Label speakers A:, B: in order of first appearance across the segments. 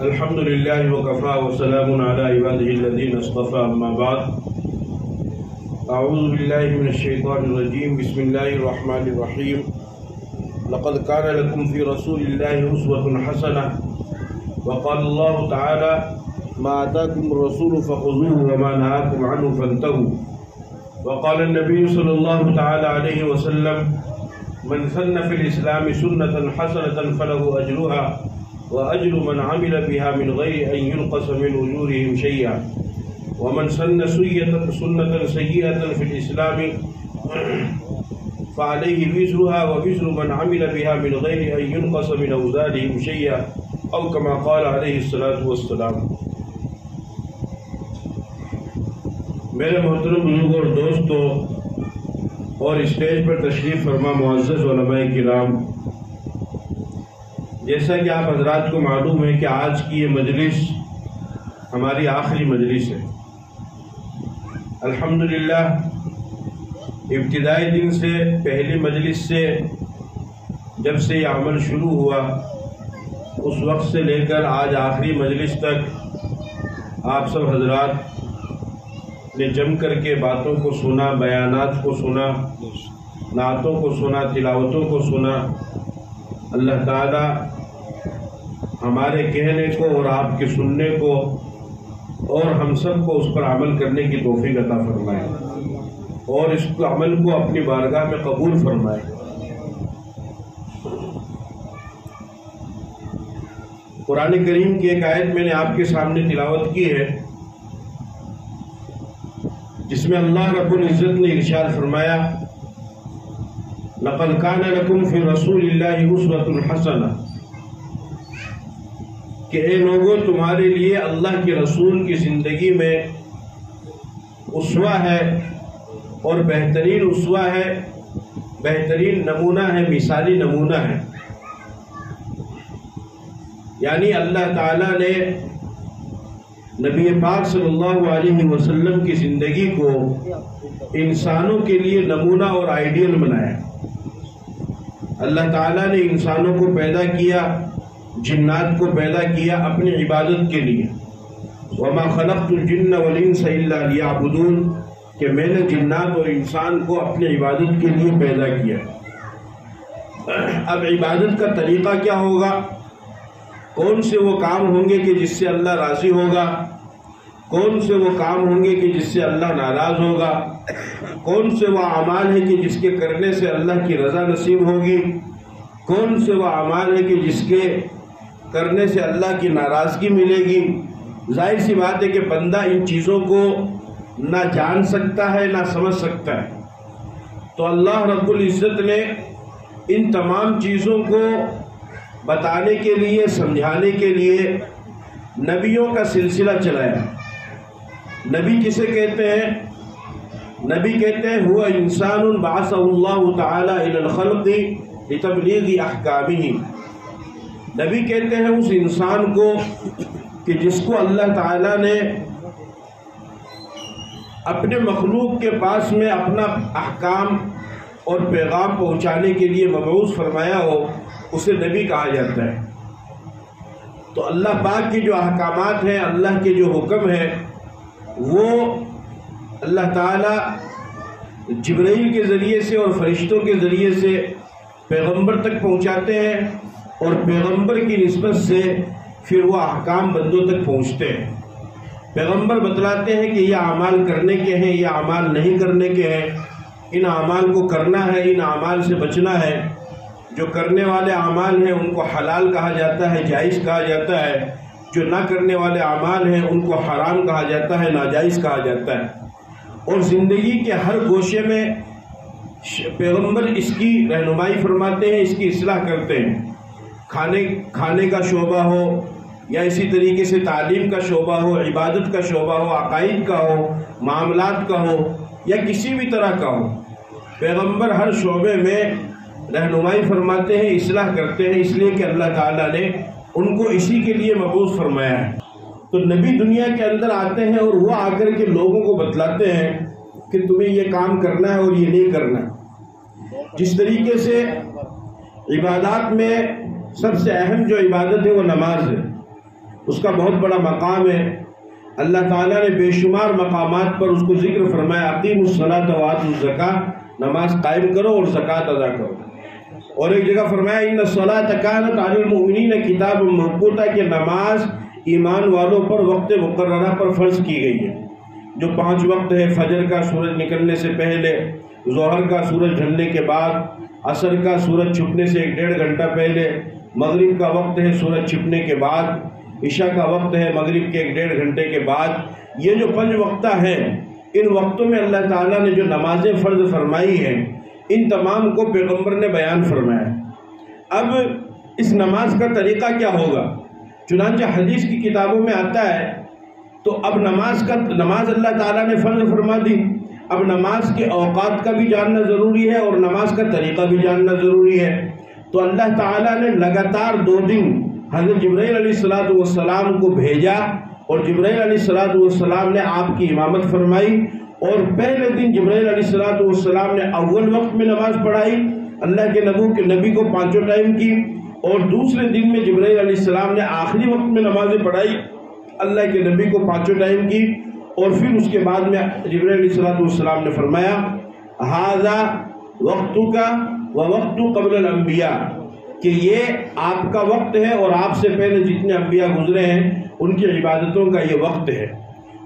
A: الحمد للہ وکفى وسلام علی عباده الذین اصطفى اما بعد اعوذ باللہ من الشیطان الرجیم بسم اللہ الرحمن الرحیم لقد كان لكم في رسول الله أسوة حسنة وقال الله تعالى ما آتاكم الرسول فخذوه وما نهاكم عنه فانتهوا وقال النبي صلى الله تعالى عليه وسلم من سن في الإسلام سنة حسنة فله أجرها وأجر من عمل بها من غير أن ينقص من أجورهم شيئا ومن سن سنة سيئة في الإسلام فعليه وزرها ووزر من عمل بها من غير أن ينقص من أوزارهم شيئا أو كما قال عليه الصلاة والسلام۔ میرے محترم بزرگوں اور دوستوں اور اسٹیج پر تشریف فرما معزز علماء کرام، جیسا کہ آپ حضرات کو معلوم ہے کہ آج کی یہ مجلس ہماری آخری مجلس ہے۔ الحمدللہ ابتدائی دن سے، پہلی مجلس سے جب سے یہ عمل شروع ہوا اس وقت سے لے کر آج آخری مجلس تک آپ سب حضرات نے جم کر کے باتوں کو سنا، بیانات کو سنا، نعتوں کو سنا، تلاوتوں کو سنا۔ اللہ تعالی ہمارے کہنے کو اور آپ کے سننے کو اور ہم سب کو اس پر عمل کرنے کی توفیق عطا فرمائے اور اس عمل کو اپنی بارگاہ میں قبول فرمائے۔ قرآن کریم کی ایک آیت میں نے آپ کے سامنے تلاوت کی ہے جس میں اللہ رب العزت نے ارشاد فرمایا لَقَدْ كَانَ لَكُمْ فِي رَسُولِ اللَّهِ أُسْوَةٌ حَسَنَةٌ، کہ اے لوگوں تمہارے لیے اللہ کے رسول کی زندگی میں اسوہ ہے اور بہترین اسوہ ہے، بہترین نمونہ ہے، مثالی نمونہ ہے۔ یعنی اللہ تعالیٰ نے نبی پاک صلی اللہ علیہ وسلم کی زندگی کو انسانوں کے لیے نمونہ اور آئیڈیل بنایا۔ اللہ تعالیٰ نے انسانوں کو پیدا کیا، جنات کو پیدا کیا اپنی عبادت کے لیے۔ وَمَا خَلَقْتُ الْجِنَّ وَالْإِنسَ إِلَّا لِيَعْبُدُونَ، کہ میں نے جنات اور انسان کو اپنی عبادت کے لیے پیدا کیا۔ اب عبادت کا طریقہ کیا ہوگا؟ کون سے وہ کام ہوں گے کہ جس سے اللہ راضی ہوگا؟ کون سے وہ کام ہوں گے کہ جس سے اللہ ناراض ہوگا؟ کون سے وہ اعمال ہیں کہ جس کے کرنے سے اللہ کی رضا نصیب ہوگی؟ کون سے وہ اعمال ہیں کہ جس کے کرنے سے اللہ کی ناراضگی ملے گی؟ ظاہر سی بات ہے کہ بندہ ان چیزوں کو نہ جان سکتا ہے نہ سمجھ سکتا ہے، تو اللہ رب العزت نے ان تمام چیزوں کو بتانے کے لیے، سمجھانے کے لیے نبیوں کا سلسلہ چلایا۔ نبی کسے کہتے ہیں؟ نبی کہتے ہیں ہوا انسان بعثہ اللہ تعالی الی الخلق لتبلیغ احکامہ۔ نبی کہتے ہیں اس انسان کو کہ جس کو اللہ تعالیٰ نے اپنے مخلوق کے پاس میں اپنا احکام اور پیغام پہنچانے کے لیے مبعوث فرمایا ہو، اسے نبی کہا جاتا ہے۔ تو اللہ پاک کے جو احکامات ہیں، اللہ کے جو حکم ہیں، وہ اللہ تعالیٰ جبرائیل کے ذریعے سے اور فرشتوں کے ذریعے سے پیغمبر تک پہنچاتے ہیں، اور پیغمبر کی نسبت سے پھر وہ احکام بندوں تک پہنچتے ہیں۔ پیغمبر بتلاتے ہیں کہ یہ اعمال کرنے کے ہیں، یہ اعمال نہیں کرنے کے ہیں، ان اعمال کو کرنا ہے، ان اعمال سے بچنا ہے۔ جو کرنے والے اعمال ہیں ان کو حلال کہا جاتا ہے، جائز کہا جاتا ہے۔ جو نہ کرنے والے اعمال ہیں ان کو حرام کہا جاتا ہے، ناجائز کہا جاتا ہے۔ اور زندگی کے ہر گوشے میں پیغمبر اس کی رہنمائی فرماتے ہیں، اس کی اصلاح کرتے ہیں۔ کھانے کا شعبہ ہو یا اسی طریقے سے تعلیم کا شعبہ ہو، عبادت کا شعبہ ہو، عقائد کا ہو، معاملات کا ہو یا کسی بھی طرح کا ہو، پیغمبر ہر شعبے میں رہنمائی فرماتے ہیں، اصلاح کرتے ہیں، اس لیے کہ اللہ تعالیٰ نے ان کو اسی کے لیے مبعوث فرمایا ہے۔ تو نبی دنیا کے اندر آتے ہیں اور وہ آ کر کے لوگوں کو بتلاتے ہیں کہ تمہیں یہ کام کرنا ہے اور یہ نہیں کرنا۔ جس طریقے سے عبادات میں سب سے اہم جو عبادت ہے وہ نماز ہے، اس کا بہت بڑا مقام ہے. اللہ تعالیٰ نے بے شمار مقامات پر اس کو ذکر فرمایا اقیموا الصلاۃ وآتوا الزکاۃ، نماز قائم کرو اور زکوٰۃ ادا کرو. اور ایک جگہ فرمایا ان الصلاۃ کانت علی المؤمنین کتابا موقوتا، کہ نماز ایمان والوں پر وقت مقررہ پر فرض کی گئی ہے. جو 5 وقت ہے، فجر کا سورج نکلنے سے پہلے، ظہر کا سورج ڈھلنے کے بعد، عصر کا سورج چھپنے سے 1.5 گھنٹہ پہلے، مغرب کا وقت ہے سورج چھپنے کے بعد، عشاء کا وقت ہے مغرب کے 1.5 گھنٹے کے بعد. یہ جو 5 وقتہ ہیں، ان وقتوں میں اللہ تعالیٰ نے جو نمازیں فرض فرمائی ہیں، ان تمام کو پیغمبر نے بیان فرمایا. اب اس نماز کا طریقہ کیا ہوگا؟ چنانچہ حدیث کی کتابوں میں آتا ہے. تو اب نماز اللہ تعالیٰ نے فرض فرما دی. اب نماز کے اوقات کا بھی جاننا ضروری ہے اور نماز کا طریقہ بھی جاننا ضروری ہے. تو اللہ تعالیٰ نے لگاتار 2 دن حضرت جبرائیل علیہ السلام کو بھیجا، اور جبرائیل علیہ السلام نے آپ کی امامت فرمائی. اور پہلے دن جبرائیل علیہ السلام نے اول وقت میں نماز پڑھائی اللہ کے نبی کو 5 ٹائم کی، اور دوسرے دن میں جبرائیل علیہ السلام نے آخری وقت میں نمازیں پڑھائی اللہ کے نبی کو 5 ٹائم کی. اور پھر اس کے بعد میں جبرائیل علیہ السلام نے فرمایا ھذا وقتک ووقت قبل الانبیاء، کہ یہ آپ کا وقت ہے اور آپ سے پہلے جتنے انبیاء گزرے ہیں ان کی عبادتوں کا یہ وقت ہے.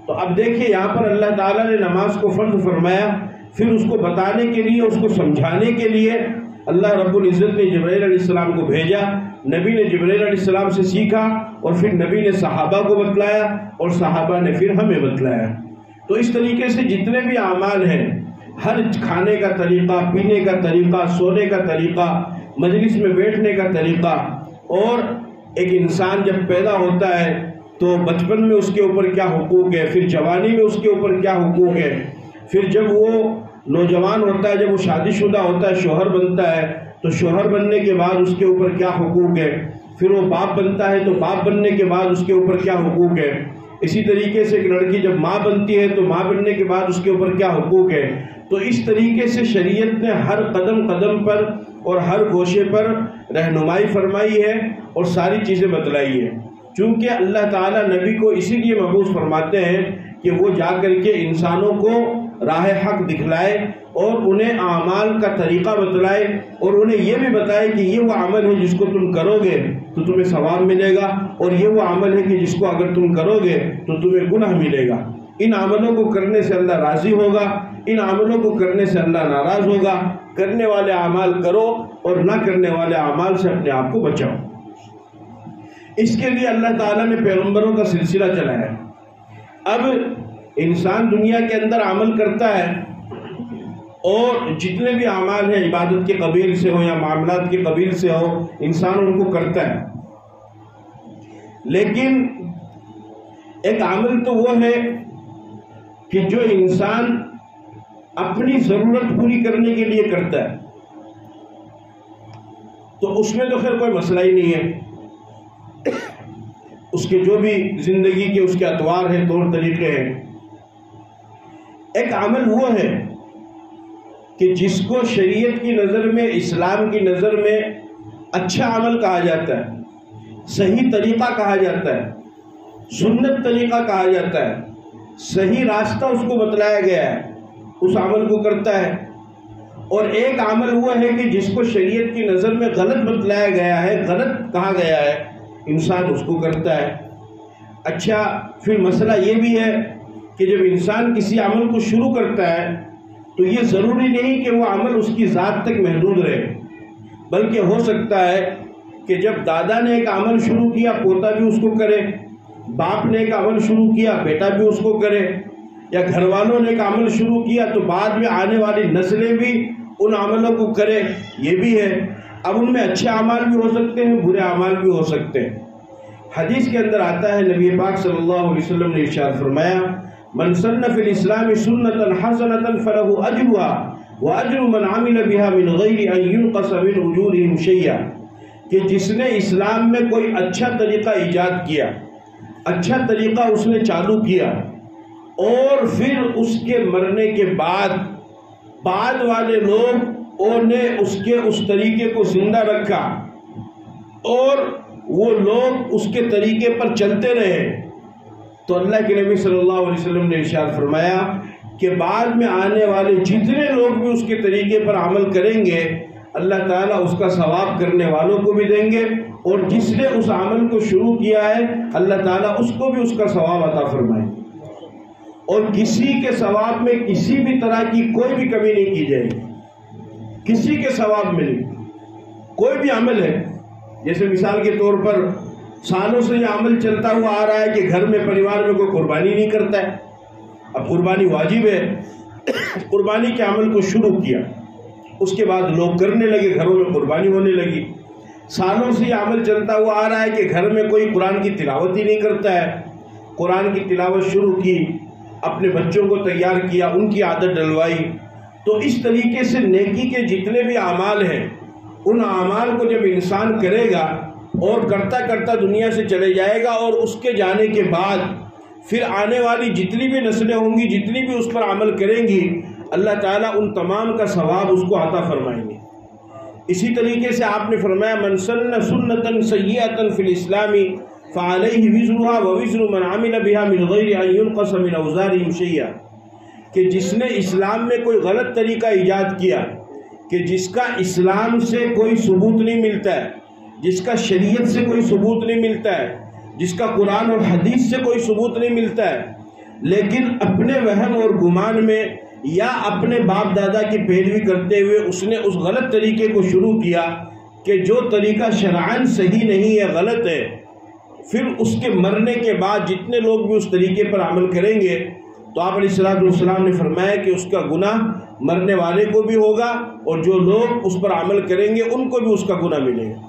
A: تو اب دیکھیے یہاں پر اللہ تعالیٰ نے نماز کو فرض فرمایا، پھر اس کو بتانے کے لیے، اس کو سمجھانے کے لیے اللہ رب العزت نے جبرائیل علیہ السلام کو بھیجا. نبی نے جبرائیل علیہ السلام سے سیکھا، اور پھر نبی نے صحابہ کو بتلایا، اور صحابہ نے پھر ہمیں بتلایا. تو اس طریقے سے جتنے بھی اعمال ہیں، ہر کھانے کا طریقہ، پینے کا طریقہ، سونے کا طریقہ، مجلس میں بیٹھنے کا طریقہ، اور ایک انسان جب پیدا ہوتا ہے تو بچپن میں اس کے اوپر کیا حقوق ہے، پھر جوانی میں اس کے اوپر کیا حقوق ہے، پھر جب وہ نوجوان ہوتا ہے، جب وہ شادی شدہ ہوتا ہے، شوہر بنتا ہے، تو شوہر بننے کے بعد اس کے اوپر کیا حقوق ہے، پھر وہ باپ بنتا ہے تو باپ بننے کے بعد اس کے اوپر کیا حقوق ہے. اسی طریقے سے ایک لڑکی جب ماں بنتی ہے تو ماں بننے کے بعد اس کے اوپر کیا حقوق ہے. تو اس طریقے سے شریعت نے ہر قدم قدم پر اور ہر گوشے پر رہنمائی فرمائی ہے اور ساری چیزیں بتلائی ہے. چونکہ اللہ تعالیٰ نبی کو اسی لیے مبعوث فرماتے ہیں کہ وہ جا کر کے انسانوں کو راہ حق دکھلائے اور انہیں اعمال کا طریقہ بتلائے، اور انہیں یہ بھی بتائے کہ یہ وہ عمل ہے جس کو تم کرو گے تو تمہیں ثواب ملے گا، اور یہ وہ عمل ہے کہ جس کو اگر تم کرو گے تو تمہیں گناہ ملے گا. ان عملوں کو کرنے سے اللہ راضی ہوگا، ان عملوں کو کرنے سے اللہ ناراض ہوگا. کرنے والے اعمال کرو اور نہ کرنے والے اعمال سے اپنے آپ کو بچاؤ. اس کے لیے اللہ تعالیٰ نے پیغمبروں کا سلسلہ چلایا. اب انسان دنیا کے اندر عمل کرتا ہے، اور جتنے بھی اعمال ہیں عبادت کے قبیل سے ہو یا معاملات کے قبیل سے ہو، انسان ان کو کرتا ہے. لیکن ایک عمل تو وہ ہے کہ جو انسان اپنی ضرورت پوری کرنے کے لیے کرتا ہے، تو اس میں تو خیر کوئی مسئلہ ہی نہیں ہے. اس کے جو بھی زندگی کے اس کے اطوار ہیں، طور طریقے ہیں. ایک عمل وہ ہے کہ جس کو شریعت کی نظر میں، اسلام کی نظر میں اچھا عمل کہا جاتا ہے، صحیح طریقہ کہا جاتا ہے، سنت طریقہ کہا جاتا ہے، صحیح راستہ اس کو بتلایا گیا ہے، اس عمل کو کرتا ہے. اور ایک عمل وہ ہے کہ جس کو شریعت کی نظر میں غلط بتلایا گیا ہے، غلط کہا گیا ہے، انسان اس کو کرتا ہے. اچھا، پھر مسئلہ یہ بھی ہے کہ جب انسان کسی عمل کو شروع کرتا ہے تو یہ ضروری نہیں کہ وہ عمل اس کی ذات تک محدود رہے، بلکہ ہو سکتا ہے کہ جب دادا نے ایک عمل شروع کیا پوتا بھی اس کو کرے، باپ نے ایک عمل شروع کیا بیٹا بھی اس کو کرے، یا گھر والوں نے ایک عمل شروع کیا تو بعد میں آنے والی نسلیں بھی ان عملوں کو کرے. یہ بھی ہے. اب ان میں اچھے اعمال بھی ہو سکتے ہیں، برے اعمال بھی ہو سکتے ہیں. حدیث کے اندر آتا ہے، نبی پاک صلی اللہ علیہ وسلم نے ارشاد فرمایا من سن فی الاسلام سنۃ حسنۃ فلہ اجرها واجر من عمل بها من غیر ان ينقص من اجورهم شیئا، کہ جس نے اسلام میں کوئی اچھا طریقہ ایجاد کیا، اچھا طریقہ اس نے چالو کیا، اور پھر اس کے مرنے کے بعد والے لوگ نے اس کے اس طریقے کو زندہ رکھا اور وہ لوگ اس کے طریقے پر چلتے رہے تو اللہ کے نبی صلی اللہ علیہ وسلم نے ارشاد فرمایا کہ بعد میں آنے والے جتنے لوگ بھی اس کے طریقے پر عمل کریں گے اللہ تعالیٰ اس کا ثواب کرنے والوں کو بھی دیں گے، اور جس نے اس عمل کو شروع کیا ہے اللہ تعالیٰ اس کو بھی اس کا ثواب عطا فرمائے گے، اور کسی کے ثواب میں کسی بھی طرح کی کوئی بھی کمی نہیں کی جائے گی، کسی کے ثواب میں نہیں۔ کوئی بھی عمل ہے، جیسے مثال کے طور پر سالوں سے یہ عمل چلتا ہوا آ رہا ہے کہ گھر میں پریوار میں کوئی قربانی نہیں کرتا ہے، اب قربانی واجب ہے، قربانی کے عمل کو شروع کیا، اس کے بعد لوگ کرنے لگے، گھروں میں قربانی ہونے لگی۔ سالوں سے یہ عمل چلتا ہوا آ رہا ہے کہ گھر میں کوئی قرآن کی تلاوت ہی نہیں کرتا ہے، قرآن کی تلاوت شروع کی، اپنے بچوں کو تیار کیا، ان کی عادت ڈلوائی۔ تو اس طریقے سے نیکی کے جتنے بھی اعمال ہیں ان اعمال کو جب انسان کرے گا اور کرتا کرتا دنیا سے چلے جائے گا، اور اس کے جانے کے بعد پھر آنے والی جتنی بھی نسلیں ہوں گی، جتنی بھی اس پر عمل کریں گی، اللہ تعالیٰ ان تمام کا ثواب اس کو عطا فرمائیں گے۔ اسی طریقے سے آپ نے فرمایا من سن سنۃ سیئۃ فی الاسلام فعلیہ وزرها ووزر من عمل بها من غیر ان ينقص من اوزارهم شیئا، کہ جس نے اسلام میں کوئی غلط طریقہ ایجاد کیا کہ جس کا اسلام سے کوئی ثبوت نہیں ملتا ہے، جس کا شریعت سے کوئی ثبوت نہیں ملتا ہے، جس کا قرآن اور حدیث سے کوئی ثبوت نہیں ملتا ہے، لیکن اپنے وہم اور گمان میں یا اپنے باپ دادا کی پیروی کرتے ہوئے اس نے اس غلط طریقے کو شروع کیا کہ جو طریقہ شرعاً صحیح نہیں ہے، غلط ہے، پھر اس کے مرنے کے بعد جتنے لوگ بھی اس طریقے پر عمل کریں گے تو آپ علیہ السلام نے فرمایا کہ اس کا گناہ مرنے والے کو بھی ہوگا، اور جو لوگ اس پر عمل کریں گے ان کو بھی اس کا گناہ ملے گا۔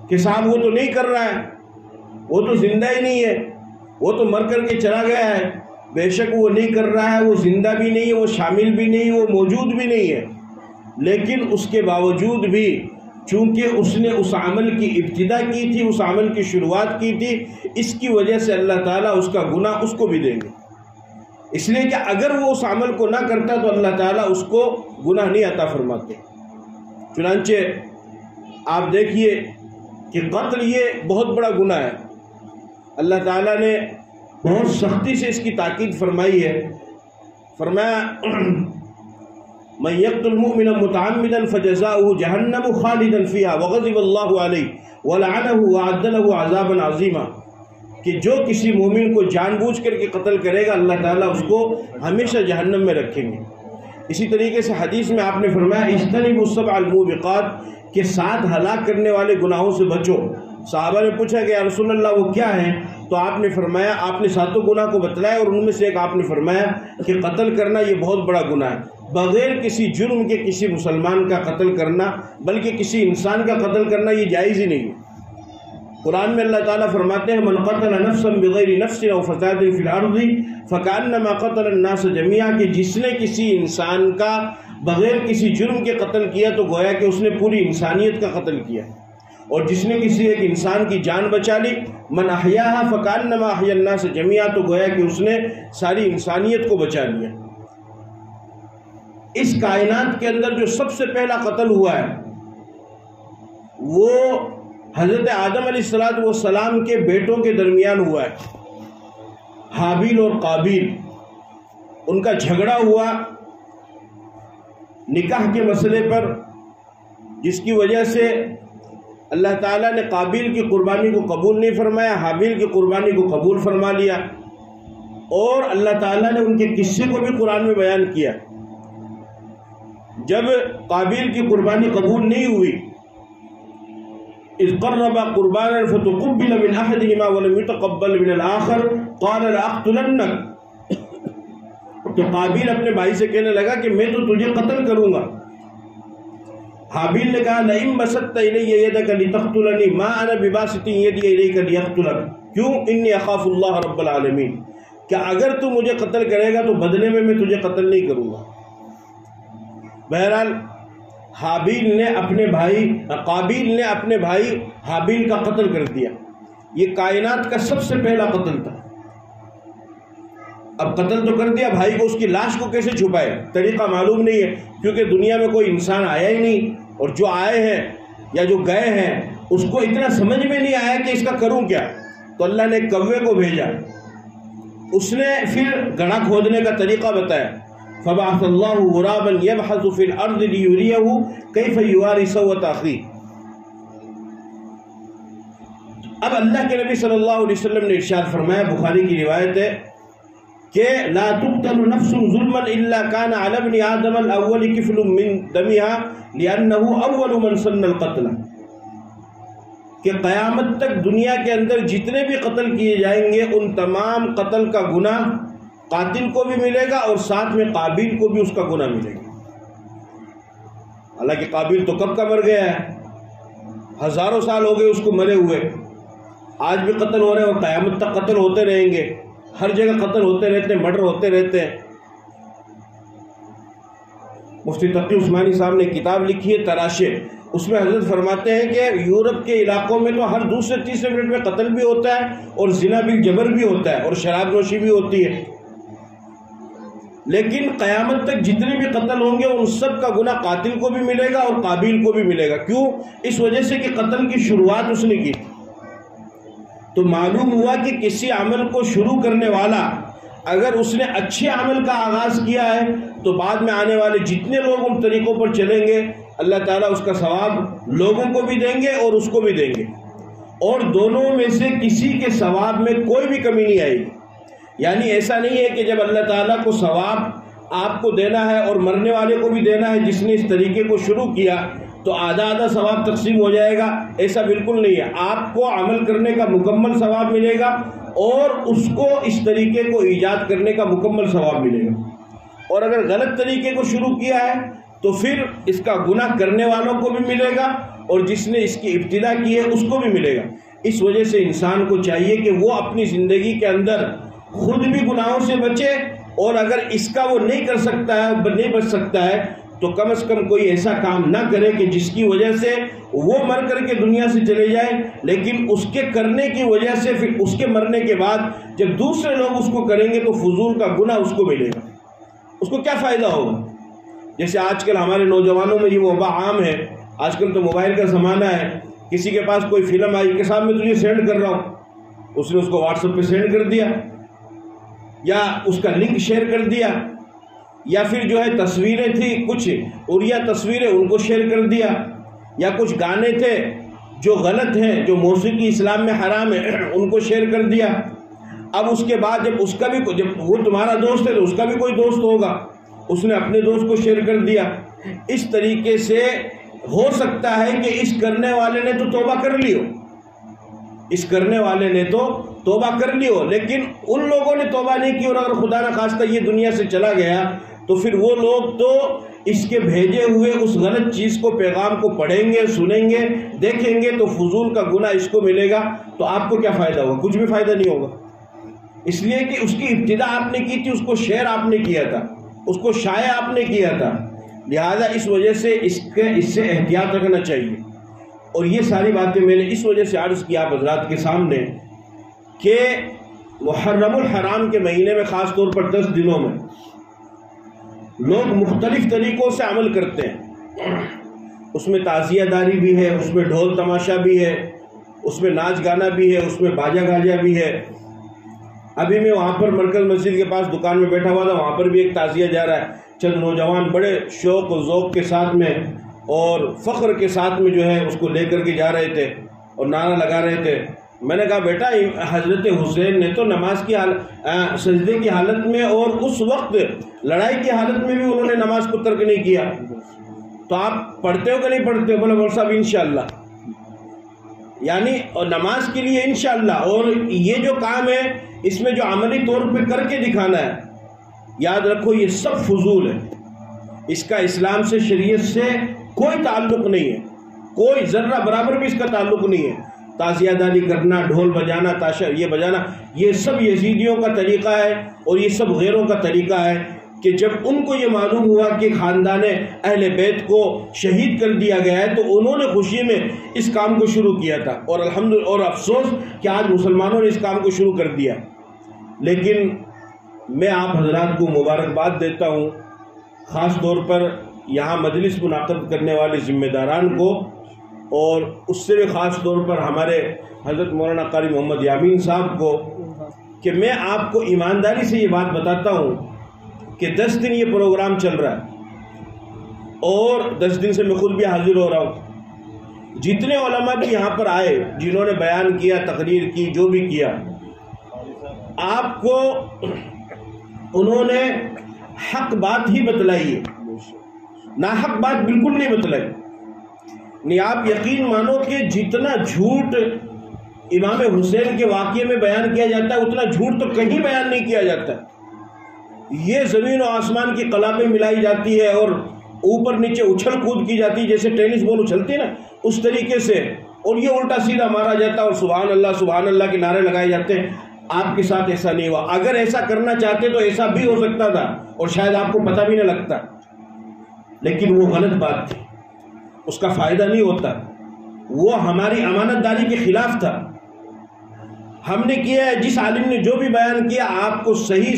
A: کہ صاحب وہ تو نہیں کر رہا ہے، وہ تو زندہ ہی نہیں ہے، وہ تو مر کر کے چلا گیا ہے، بے شک وہ نہیں کر رہا ہے، وہ زندہ بھی نہیں ہے، وہ شامل بھی نہیں ہے، وہ موجود بھی نہیں ہے، لیکن اس کے باوجود بھی چونکہ اس نے اس عمل کی ابتدا کی تھی، اس عمل کی شروعات کی تھی، اس کی وجہ سے اللہ تعالیٰ اس کا گناہ اس کو بھی دیں گے، اس لیے کہ اگر وہ اس عمل کو نہ کرتا تو اللہ تعالیٰ اس کو گناہ نہیں عطا فرماتے۔ چنانچہ آپ دیکھیے کہ قتل یہ بہت بڑا گناہ ہے، اللہ تعالیٰ نے بہت سختی سے اس کی تاکید فرمائی ہے۔ فرمایا من یقتل مؤمنا متعمدا فجزاؤہ جہنم خالدا فیہا وغضب اللہ علیہ ولعنہ وأعد له عذابا عظیما، کہ جو کسی مومن کو جان بوجھ کر کے قتل کرے گا اللہ تعالیٰ اس کو ہمیشہ جہنم میں رکھیں گے۔ اسی طریقے سے حدیث میں آپ نے فرمایا اجتنبوا السبع الموبقات، کہ 7 ہلاک کرنے والے گناہوں سے بچو۔ صحابہ نے پوچھا کہ یا رسول اللہ وہ کیا ہیں؟ تو آپ نے فرمایا، آپ نے 7 گناہ کو بتلایا، اور ان میں سے ایک آپ نے فرمایا کہ قتل کرنا یہ بہت بڑا گناہ ہے، بغیر کسی جرم کے کسی مسلمان کا قتل کرنا، بلکہ کسی انسان کا قتل کرنا یہ جائز ہی نہیں ہے۔ قرآن میں اللہ تعالیٰ فرماتے ہیں من قتل نفسا بغیر نفس او فساد فی الارض فکأنما قتل الناس جميعا، کہ جس نے کسی انسان کا بغیر کسی جرم کے قتل کیا تو گویا کہ اس نے پوری انسانیت کا قتل کیا، اور جس نے کسی ایک انسان کی جان بچا لی من احیاہا فکأنما احیا الناس جميعا، تو گویا کہ اس نے ساری انسانیت کو بچا لیا۔ اس کائنات کے اندر جو سب سے پہلا قتل ہوا ہے وہ حضرت آدم علیہ السلام کے بیٹوں کے درمیان ہوا ہے، حابیل اور قابیل، ان کا جھگڑا ہوا نکاح کے مسئلے پر، جس کی وجہ سے اللہ تعالیٰ نے قابیل کی قربانی کو قبول نہیں فرمایا، حابیل کی قربانی کو قبول فرما لیا، اور اللہ تعالیٰ نے ان کے قصے کو بھی قرآن میں بیان کیا۔ جب قابیل کی قربانی قبول نہیں ہوئی، اذ قرب قربانا فتقبل من احدهما ولم يتقبل من الاخر قال لاقتلنك، تو قابیل اپنے بھائی سے کہنے لگا کہ میں تو تجھے قتل کروں گا۔ حابیل نے کہا لئن بسطت الی یدک لتقتلنی ما انا بباسط یدی الیک لیقتلک، کیوں؟ انی اخاف اللہ رب العالمین، کہ اگر تو مجھے قتل کرے گا تو بدلے میں تجھے قتل نہیں کروں گا۔ بہرحال قابیل نے اپنے بھائی حابیل کا قتل کر دیا۔ یہ کائنات کا سب سے پہلا قتل تھا۔ اب قتل تو کر دیا، بھائی کو اس کی لاش کو کیسے چھپائے؟ طریقہ معلوم نہیں ہے، کیونکہ دنیا میں کوئی انسان آیا ہی نہیں، اور جو آئے ہیں یا جو گئے ہیں اس کو اتنا سمجھ میں نہیں آیا کہ اس کا کروں کیا، تو اللہ نے ایک کوے کو بھیجا، اس نے پھر گڑھا کھودنے کا طریقہ بتایا، فبعث اللہ غرابا یبحث فی الارض لیریہ کیف یواری سوءۃ اخیہ۔ اب اللہ کے نبی صلی اللہ علیہ وسلم نے ارشاد فرمایا، بخاری کی روایت ہے کہ لا تقتل نفس ظلما الا كان على ابن آدم الاول كفل من دمها لانه اول من سن القتل، کہ قیامت تک دنیا کے اندر جتنے بھی قتل کیے جائیں گے ان تمام قتل کا گناہ قاتل کو بھی ملے گا اور ساتھ میں قابیل کو بھی اس کا گناہ ملے گا۔ حالانکہ قابیل تو کب کا مر گیا ہے، ہزاروں سال ہو گئے اس کو مرے ہوئے، آج بھی قتل ہو رہے ہیں اور قیامت تک قتل ہوتے رہیں گے، ہر جگہ قتل ہوتے رہتے ہیں، مرڈر ہوتے رہتے ہیں۔ مفتی تقی عثمانی صاحب نے کتاب لکھی ہے تراشے، اس میں حضرت فرماتے ہیں کہ یورپ کے علاقوں میں تو ہر دوسرے تیسرے منٹ میں قتل بھی ہوتا ہے اور زنا بالجبر بھی ہوتا ہے اور شراب نوشی بھی ہوتی ہے، لیکن قیامت تک جتنے بھی قتل ہوں گے ان سب کا گناہ قاتل کو بھی ملے گا اور قابیل کو بھی ملے گا۔ کیوں؟ اس وجہ سے کہ قتل کی شروعات اس نے کی۔ تو معلوم ہوا کہ کسی عمل کو شروع کرنے والا اگر اس نے اچھے عمل کا آغاز کیا ہے تو بعد میں آنے والے جتنے لوگ ان طریقوں پر چلیں گے اللہ تعالیٰ اس کا ثواب لوگوں کو بھی دیں گے اور اس کو بھی دیں گے، اور دونوں میں سے کسی کے ثواب میں کوئی بھی کمی نہیں آئے گی۔ یعنی ایسا نہیں ہے کہ جب اللہ تعالیٰ کو ثواب آپ کو دینا ہے اور مرنے والے کو بھی دینا ہے جس نے اس طریقے کو شروع کیا تو آدھا آدھا ثواب تقسیم ہو جائے گا، ایسا بالکل نہیں ہے۔ آپ کو عمل کرنے کا مکمل ثواب ملے گا اور اس کو اس طریقے کو ایجاد کرنے کا مکمل ثواب ملے گا، اور اگر غلط طریقے کو شروع کیا ہے تو پھر اس کا گناہ کرنے والوں کو بھی ملے گا اور جس نے اس کی ابتدا کی ہے اس کو بھی ملے گا۔ اس وجہ سے انسان کو چاہیے کہ وہ اپنی زندگی کے اندر خود بھی گناہوں سے بچے، اور اگر اس کا وہ نہیں کر سکتا ہے، نہیں بچ سکتا ہے، تو کم از کم کوئی ایسا کام نہ کرے کہ جس کی وجہ سے وہ مر کر کے دنیا سے چلے جائے، لیکن اس کے کرنے کی وجہ سے پھر اس کے مرنے کے بعد جب دوسرے لوگ اس کو کریں گے تو فضول کا گناہ اس کو ملے گا۔ اس کو کیا فائدہ ہوگا؟ جیسے آج کل ہمارے نوجوانوں میں یہ وبا عام ہے، آج کل تو موبائل کا زمانہ ہے، کسی کے پاس کوئی فلم آئی کہ صاحب میں تجھے سینڈ کر رہا ہوں، اس نے اس کو واٹس ایپ پہ سینڈ کر دیا یا اس کا لنک شیئر کر دیا، یا پھر جو ہے تصویریں تھیں کچھ اڑیا تصویریں ان کو شیئر کر دیا، یا کچھ گانے تھے جو غلط ہیں جو موسیقی اسلام میں حرام ہے ان کو شیئر کر دیا۔ اب اس کے بعد جب اس کا بھی جب وہ تمہارا دوست ہے تو اس کا بھی کوئی دوست ہوگا، اس نے اپنے دوست کو شیئر کر دیا۔ اس طریقے سے ہو سکتا ہے کہ اس کرنے والے نے تو توبہ کر لی ہو، اس کرنے والے نے تو توبہ کر لی ہو، لیکن ان لوگوں نے توبہ نہیں کی، اور اگر خدا نہ خواستہ یہ دنیا سے چلا گیا تو پھر وہ لوگ تو اس کے بھیجے ہوئے اس غلط چیز کو پیغام کو پڑھیں گے، سنیں گے، دیکھیں گے، تو فضول کا گناہ اس کو ملے گا، تو آپ کو کیا فائدہ ہوگا؟ کچھ بھی فائدہ نہیں ہوگا، اس لیے کہ اس کی ابتدا آپ نے کی تھی، اس کو شیئر آپ نے کیا تھا، اس کو شائع آپ نے کیا تھا، لہذا اس وجہ سے اس سے احتیاط رکھنا چاہیے۔ اور یہ ساری باتیں میں نے اس وجہ سے عرض کیا آپ حضرات کے سامنے کہ محرم الحرام کے مہینے میں خاص طور پر 10 دنوں میں لوگ مختلف طریقوں سے عمل کرتے ہیں، اس میں تعزیہ داری بھی ہے، اس میں ڈھول تماشا بھی ہے، اس میں ناچ گانا بھی ہے، اس میں باجا گاجا بھی ہے۔ ابھی میں وہاں پر مرکز مسجد کے پاس دکان میں بیٹھا ہوا تھا، وہاں پر بھی ایک تعزیہ جا رہا ہے، چند نوجوان بڑے شوق و ذوق کے ساتھ میں اور فخر کے ساتھ میں جو ہے اس کو لے کر کے جا رہے تھے اور نعرہ لگا رہے تھے۔ میں نے کہا بیٹا حضرت حسین نے تو نماز کی سجدے کی حالت میں اور اس وقت لڑائی کی حالت میں بھی انہوں نے نماز کو ترک نہیں کیا، تو آپ پڑھتے ہو کہ نہیں پڑھتے ہو؟ بولے مولوی صاحب انشاءاللہ، یعنی اور نماز کے لیے انشاءاللہ، اور یہ جو کام ہے اس میں جو عملی طور پہ کر کے دکھانا ہے، یاد رکھو یہ سب فضول ہے، اس کا اسلام سے شریعت سے کوئی تعلق نہیں ہے، کوئی ذرہ برابر بھی اس کا تعلق نہیں ہے۔ تعزیہ داری کرنا، ڈھول بجانا، تاشا یہ بجانا، یہ سب یزیدیوں کا طریقہ ہے اور یہ سب غیروں کا طریقہ ہے کہ جب ان کو یہ معلوم ہوا کہ خاندان اہل بیت کو شہید کر دیا گیا ہے تو انہوں نے خوشی میں اس کام کو شروع کیا تھا، اور الحمدللہ اور افسوس کہ آج مسلمانوں نے اس کام کو شروع کر دیا۔ لیکن میں آپ حضرات کو مبارکباد دیتا ہوں، خاص طور پر یہاں مجلس منعقد کرنے والے ذمہ داران کو، اور اس سے بھی خاص طور پر ہمارے حضرت مولانا قاری محمد یامین صاحب کو کہ میں آپ کو ایمانداری سے یہ بات بتاتا ہوں کہ 10 دن یہ پروگرام چل رہا ہے اور 10 دن سے میں خود بھی حاضر ہو رہا ہوں. جتنے علماء بھی یہاں پر آئے جنہوں نے بیان کیا، تقریر کی، جو بھی کیا، آپ کو انہوں نے حق بات ہی بتلائی ہے، ناحق بات بالکل نہیں بتلائی. نہیں، آپ یقین مانو کہ جتنا جھوٹ امام حسین کے واقعے میں بیان کیا جاتا ہے اتنا جھوٹ تو کہیں بیان نہیں کیا جاتا. یہ زمین و آسمان کی کلامیں ملائی جاتی ہے اور اوپر نیچے اچھل کود کی جاتی ہے، جیسے ٹینس بال اچھلتی ہے نا اس طریقے سے، اور یہ الٹا سیدھا مارا جاتا ہے اور سبحان اللہ کے نعرے لگائے جاتے ہیں. آپ کے ساتھ ایسا نہیں ہوا. اگر ایسا کرنا چاہتے تو ایسا بھی ہو سکتا تھا اور شاید آپ کو پتہ بھی نہ لگتا، لیکن وہ غلط بات تھی، اس کا فائدہ نہیں ہوتا، وہ ہماری امانت داری کے خلاف تھا. ہم نے کیا ہے، جس عالم نے جو بھی بیان کیا آپ کو صحیح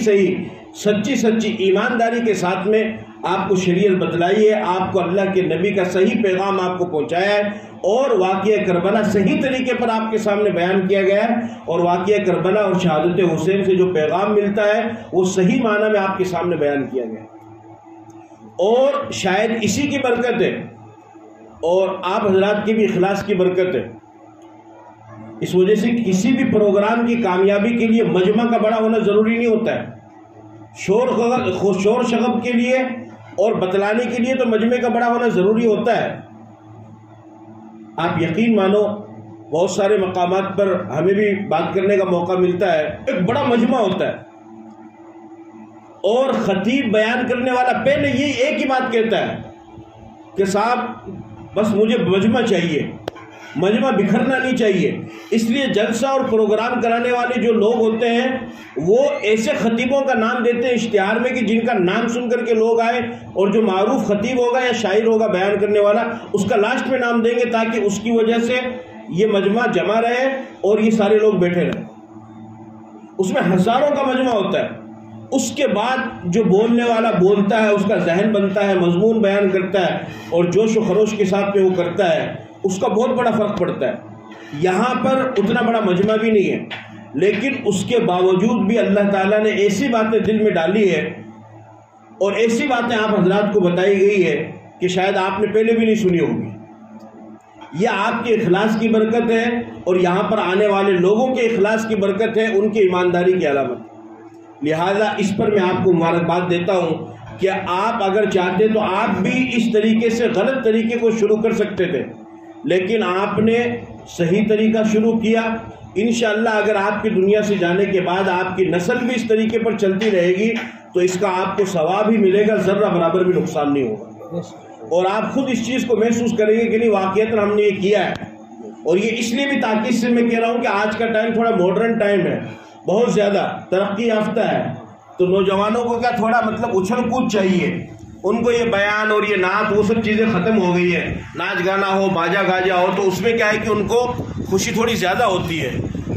A: سچی ایمانداری کے ساتھ میں آپ کو شریعت بتلائی ہے، آپ کو اللہ کے نبی کا صحیح پیغام آپ کو پہنچایا ہے، اور واقعہ کربلا صحیح طریقے پر آپ کے سامنے بیان کیا گیا ہے، اور واقعہ کربلا اور شہادت حسین سے جو پیغام ملتا ہے وہ صحیح معنی میں آپ کے سامنے بیان کیا گیا ہے. اور شاید اسی کی برکت ہے اور آپ حضرات کے بھی اخلاص کی برکت ہے. اس وجہ سے کسی بھی پروگرام کی کامیابی کے لیے مجمع کا بڑا ہونا ضروری نہیں ہوتا ہے. شور شغب کے لیے اور بتلانے کے لیے تو مجمع کا بڑا ہونا ضروری ہوتا ہے. آپ یقین مانو بہت سارے مقامات پر ہمیں بھی بات کرنے کا موقع ملتا ہے، ایک بڑا مجمع ہوتا ہے اور خطیب بیان کرنے والا پہلے یہ ایک ہی بات کہتا ہے کہ صاحب بس مجھے مجمع چاہیے، مجمع بکھرنا نہیں چاہیے. اس لیے جلسہ اور پروگرام کرانے والے جو لوگ ہوتے ہیں وہ ایسے خطیبوں کا نام دیتے ہیں اشتہار میں کہ جن کا نام سن کر کے لوگ آئے، اور جو معروف خطیب ہوگا یا شاعر ہوگا بیان کرنے والا اس کا لاسٹ میں نام دیں گے تاکہ اس کی وجہ سے یہ مجمع جمع رہے اور یہ سارے لوگ بیٹھے رہے. اس میں ہزاروں کا مجمع ہوتا ہے. اس کے بعد جو بولنے والا بولتا ہے، اس کا ذہن بنتا ہے، مضمون بیان کرتا ہے اور جوش و خروش کے ساتھ میں وہ کرتا ہے، اس کا بہت بڑا فرق پڑتا ہے. یہاں پر اتنا بڑا مجمع بھی نہیں ہے، لیکن اس کے باوجود بھی اللہ تعالیٰ نے ایسی باتیں دل میں ڈالی ہے اور ایسی باتیں آپ حضرات کو بتائی گئی ہے کہ شاید آپ نے پہلے بھی نہیں سنی ہوگی. یہ آپ کے اخلاص کی برکت ہے اور یہاں پر آنے والے لوگوں کے اخلاص کی برکت ہے، ان کی ایمانداری کی علامت. لہذا اس پر میں آپ کو مبارکباد دیتا ہوں کہ آپ اگر چاہتے تو آپ بھی اس طریقے سے غلط طریقے کو شروع کر سکتے تھے، لیکن آپ نے صحیح طریقہ شروع کیا. انشاءاللہ اگر آپ کی دنیا سے جانے کے بعد آپ کی نسل بھی اس طریقے پر چلتی رہے گی تو اس کا آپ کو ثواب ہی ملے گا، ذرہ برابر بھی نقصان نہیں ہوگا، اور آپ خود اس چیز کو محسوس کریں گے کہ نہیں واقعیت ہم نے یہ کیا ہے. اور یہ اس لیے بھی تاکید سے میں کہہ رہا ہوں کہ آج کا ٹائم تھوڑا ماڈرن ٹائم ہے، بہت زیادہ ترقی یافتہ ہے، تو نوجوانوں کو کیا تھوڑا اچھل کود چاہیے. ان کو یہ بیان اور یہ نعت وہ سب چیزیں ختم ہو گئی ہے. ناچ گانا ہو، باجا گاجا ہو تو اس میں کیا ہے کہ ان کو خوشی تھوڑی زیادہ ہوتی ہے،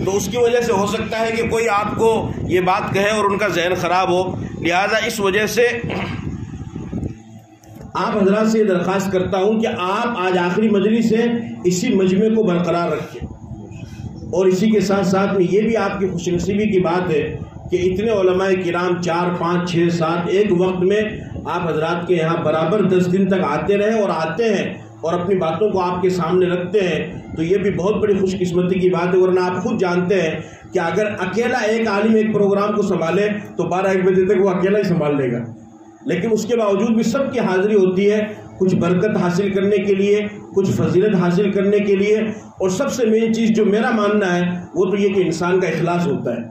A: تو اس کی وجہ سے ہو سکتا ہے کہ کوئی آپ کو یہ بات کہے اور ان کا ذہن خراب ہو. لہذا اس وجہ سے آپ حضرات سے درخواست کرتا ہوں کہ آپ آج آخری مجلس ہے، اسی مجمع کو برقرار رکھیں. اور اسی کے ساتھ ساتھ میں یہ بھی آپ کی خوش نصیبی کی بات ہے کہ اتنے علماء کرام 4 5 6 7 ایک وقت میں آپ حضرات کے یہاں برابر 10 دن تک آتے رہے اور آتے ہیں اور اپنی باتوں کو آپ کے سامنے رکھتے ہیں، تو یہ بھی بہت بڑی خوش قسمتی کی بات ہے. ورنہ آپ خود جانتے ہیں کہ اگر اکیلا ایک عالم ایک پروگرام کو سنبھالے تو 12-1 بجے تک وہ اکیلا ہی سنبھال لے گا، لیکن اس کے باوجود بھی سب کی حاضری ہوتی ہے کچھ برکت حاصل کرنے کے لیے، کچھ فضیلت حاصل کرنے کے لیے. اور سب سے مین چیز جو میرا ماننا ہے وہ تو یہ کہ انسان کا اخلاص ہوتا ہے.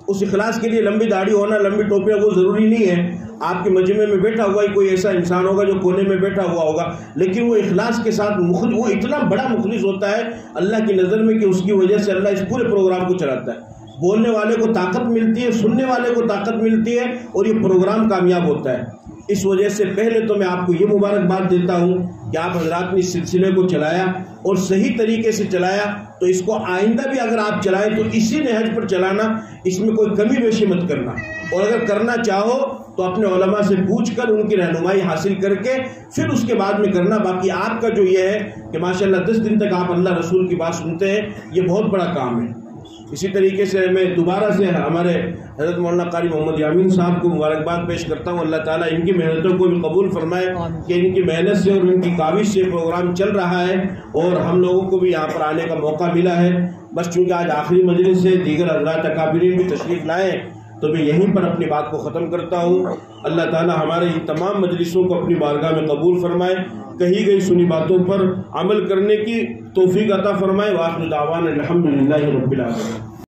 A: اس اخلاص کے لیے لمبی داڑھی ہونا، لمبی ٹوپیاں وہ ضروری نہیں ہے. آپ کے مجمع میں بیٹھا ہوا ہی کوئی ایسا انسان ہوگا جو کونے میں بیٹھا ہوا ہوگا، لیکن وہ اخلاص کے ساتھ وہ اتنا بڑا مخلص ہوتا ہے اللہ کی نظر میں کہ اس کی وجہ سے اللہ اس پورے پروگرام کو چلاتا ہے. بولنے والے کو طاقت ملتی ہے، سننے والے کو طاقت ملتی ہے اور یہ پروگرام کامیاب ہوتا ہے. اس وجہ سے پہلے تو میں آپ کو یہ مبارکباد دیتا ہوں کہ آپ حضرات نے اس سلسلے کو چلایا اور صحیح طریقے سے چلایا، تو اس کو آئندہ بھی اگر آپ چلائیں تو اسی نہج پر چلانا، اس میں کوئی کمی بیشی مت کرنا. اور اگر کرنا چاہو تو اپنے علماء سے پوچھ کر ان کی رہنمائی حاصل کر کے پھر اس کے بعد میں کرنا. باقی آپ کا جو یہ ہے کہ ماشاءاللہ 10 دن تک آپ اللہ رسول کی بات سنتے ہیں، یہ بہت بڑا کام ہے. اسی طریقے سے میں دوبارہ سے ہمارے حضرت مولانا قاری محمد یامین صاحب کو مبارکباد پیش کرتا ہوں. اللہ تعالیٰ ان کی محنتوں کو بھی قبول فرمائے کہ ان کی محنت سے اور ان کی کاوش سے پروگرام چل رہا ہے اور ہم لوگوں کو بھی یہاں پر آنے کا موقع ملا ہے. بس چونکہ آج آخری مجلس ہے، دیگر حضرات اکابرین بھی تشریف لائے تو میں یہیں پر اپنی بات کو ختم کرتا ہوں. اللہ تعالیٰ ہمارے ان تمام مجلسوں کو اپنی بارگاہ میں قبول فرمائے، کہی گئی سنی باتوں پر عمل کرنے کی توفیق عطا فرمائے. وآخر دعوانا الحمدللہ رب العالمین.